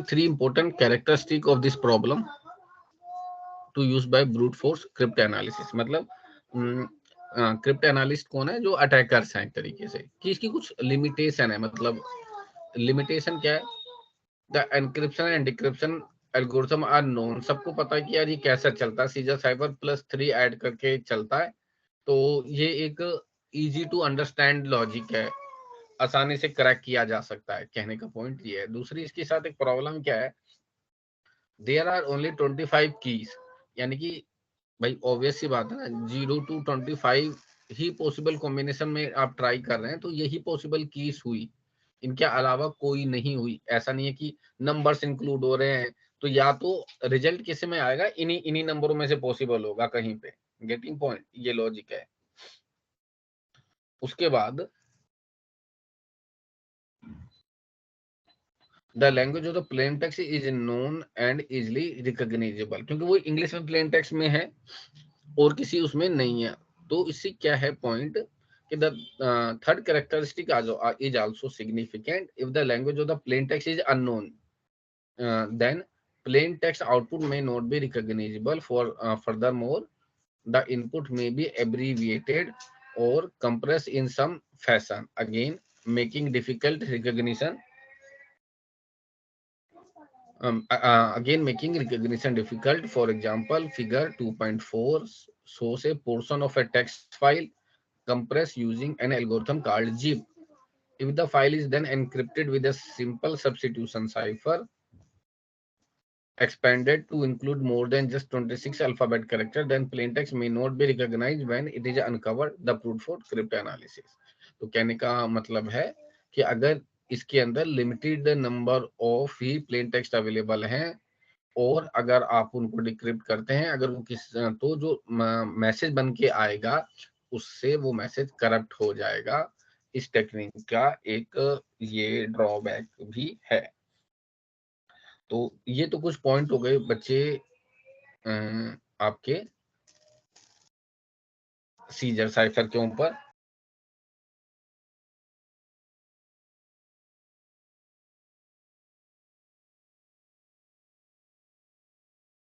Three important characteristic of this problem to use by brute force crypt analysis. मतलब crypt analyst कौन है? जो attackers हैं एक तरीके से, कि इसकी कुछ लिमिटेशन है. मतलब लिमिटेशन क्या है? The encryption and decryption algorithm are known. सबको पता है कि यार ये कैसा चलता है, सीजर साइफर +3 ऐड करके चलता है. तो ये एक इजी टू अंडरस्टैंड लॉजिक है, आसानी से क्रैक किया जा सकता है. कहने का पॉइंट ये है. दूसरी इसके साथ एक प्रॉब्लम क्या है? There are only 25 keys. यानी कि भाई ऑब्वियस सी बात है ना, 0 to 25 ही पॉसिबल कॉम्बिनेशन में आप ट्राई कर रहे हैं, तो यही पॉसिबल कीज हुई, इनके अलावा कोई नहीं हुई. ऐसा नहीं है कि नंबर्स इंक्लूड हो रहे हैं, तो या तो रिजल्ट किसी में आएगा, इन्हीं इन्हीं नंबरों में से पॉसिबल होगा कहीं पे. Getting point? ये लॉजिक है. उसके बाद the language of the plain text is known and easily recognisable. क्योंकि वो इंग्लिश में प्लेन टेक्स्ट में है और किसी उसमें नहीं है. तो इससे क्या है पॉइंट कि the third characteristic is also significant. If the language of the plain text is unknown, then plain text output may not be recognizable. Furthermore, the input may be abbreviated or compressed in some fashion, again making difficult recognition. Again making recognition difficult. For example, figure 2.4 shows a portion of a text file compressed using an algorithm called zip. If the file is then encrypted with a simple substitution cipher expanded to include more than just 26 alphabet character, then plain text may not be recognized when it is uncovered the brute force crypt analysis. तो कहने का मतलब है कि अगर इसके अंदर limited number of he plain text available हैं और अगर आप उनको डिक्रिप्ट करते हैं, अगर वो किस तो जो मैसेज बन के आएगा उससे वो मैसेज करप्ट हो जाएगा. इस टेक्निक का एक ये ड्रॉबैक भी है. तो ये तो कुछ पॉइंट हो गए बच्चे आपके सीजर साइफर के ऊपर.